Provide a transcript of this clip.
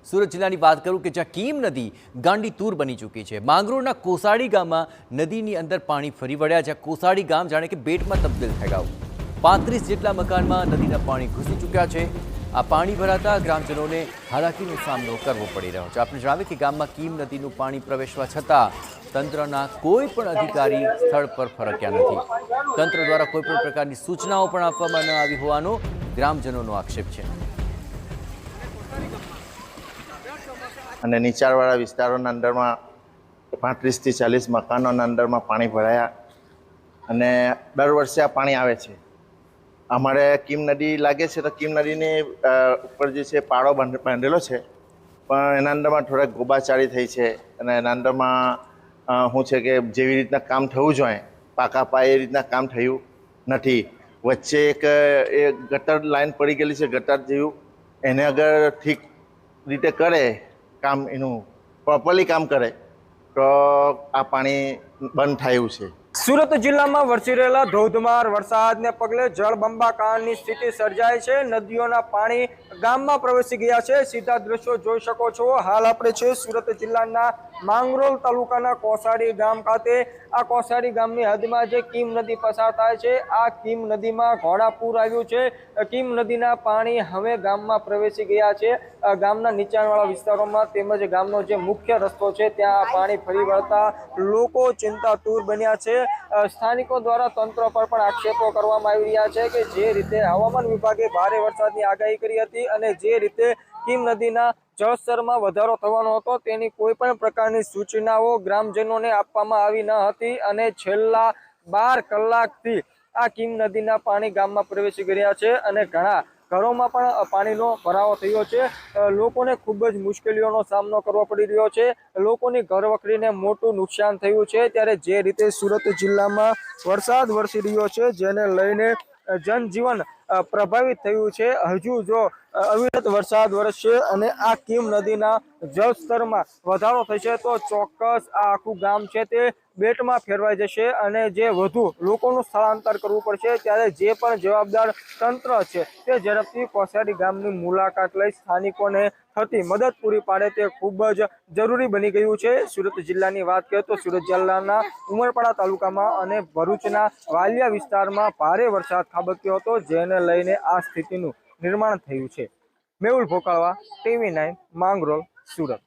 સુરત જિલ્લાની વાત કરું કે જ્યાં કીમ નદી ગાંડીતુર બની ચૂકી છે। માંગરોળના કોસાડી ગામમાં નદીની અંદર પાણી ફરી વળ્યા, જ્યાં કોસાડી ગામ જાણે કે બેટમાં તબદીલ થઈ ગયું। 35 જેટલા મકાનમાં નદીના પાણી ઘૂસી ચૂક્યા છે। આ પાણી ભરાતા ગ્રામજનોને હાલાકીનો સામનો કરવો પડી રહ્યો છે। આપણે જણાવીએ કે ગામમાં કીમ નદીનું પાણી પ્રવેશવા છતાં તંત્રના કોઈ પણ અધિકારી સ્થળ પર ફરક્યા નથી। તંત્ર દ્વારા કોઈ પણ પ્રકારની સૂચનાઓ પણ આપવામાં ન આવી હોવાનો ગ્રામજનોનો આક્ષેપ છે। અને નીચાણવાળા વિસ્તારોના અંદરમાં 35 થી 40 મકાનોના અંદરમાં પાણી ભરાયા અને દર વર્ષે આ પાણી આવે છે। અમારે કીમ નદી લાગે છે તો કીમ નદીની ઉપર જે છે પાળો બાંધેલો છે, પણ એના અંદરમાં થોડાક ગોબાચારી થઈ છે અને એના અંદરમાં શું છે કે જેવી રીતના કામ થવું જોઈએ પાકા પાયે એ રીતના કામ થયું નથી। વચ્ચે એક એ ગટર લાઈન પડી ગયેલી છે, ગટર જેવું, એને અગર ઠીક રીતે કરે કામ, એનું પ્રોપરલી કામ કરે તો આ પાણી બંધ થયું છે। સુરત જિલ્લામાં વરસી રહેલા ધોધમાર વરસાદને પગલે જળબંબાકારની સ્થિતિ સર્જાઈ છે। નદીઓના પાણી ગામમાં પ્રવેશી ગયા છે। સીધા દ્રશ્યો જોઈ શકો છો। હાલ આપણે છે સુરત જિલ્લાના માંગરોળ તાલુકાના કોસાડી ગામ ખાતે। આ કોસાડી ગામની હદમાં જે કીમ નદી પસાર થાય છે, આ કીમ નદીમાં ઘોડાપૂર આવ્યું છે। કીમ નદીના પાણી હવે ગામમાં પ્રવેશી ગયા છે। ગામના નીચાણવાળા વિસ્તારોમાં તેમજ ગામનો જે મુખ્ય રસ્તો છે ત્યાં પાણી ફરી વળતા લોકો ચિંતાતુર બન્યા છે। સ્થાનિકો દ્વારા તંત્ર પર પણ આક્ષેપો કરવામાં આવી રહ્યા છે કે જે રીતે હવામાન વિભાગે ભારે વરસાદની આગાહી કરી હતી અને જે રીતે કીમ નદીના જળસ્તરમાં વધારો થવાનો હતો તેની કોઈ પણ પ્રકારની સૂચનાઓ ગ્રામજનોને આપવામાં આવી ન હતી અને છેલ્લા 12 કલાકથી આ કીમ નદીના પાણી ગામમાં પ્રવેશી ગયા છે અને ઘણા ઘરોમાં પણ પાણીનો ભરાવો થયો છે। લોકોને ખૂબ જ મુશ્કેલીઓનો સામનો કરવો પડી રહ્યો છે। લોકોની ઘરવખરીને મોટું નુકસાન થયું છે। ત્યારે જે રીતે સુરત જિલ્લામાં વરસાદ વરસી રહ્યો છે જેને લઈને જનજીવન પ્રભાવિત થયું છે। હજુ જો અવિરત વરસાદ વરસશે અને આ કીમ નદીના જળસ્તરમાં વધારો થશે તો ચોક્કસ આ આખું ગામ છે તે બેટમાં ફેરવાઈ જશે અને જે વધુ લોકોનું સ્થળાંતર કરવું પડશે। ત્યારે જે પણ જવાબદાર તંત્ર છે તે ઝડપથી કોસાડી ગામની મુલાકાત લઈ સ્થાનિકોને થતી મદદ પૂરી પાડે તે ખૂબ જ જરૂરી બની ગયું છે। સુરત જિલ્લાની વાત કરીએ તો સુરત જિલ્લાના ઉમરપાડા તાલુકામાં અને ભરૂચના વાલિયા વિસ્તારમાં ભારે વરસાદ ખાબક્યો હતો, જેને લઈને આ સ્થિતિનું નિર્માણ થયું છે। મેહુલ ભોકાળવા, TV9, માંગરોળ, સુરત।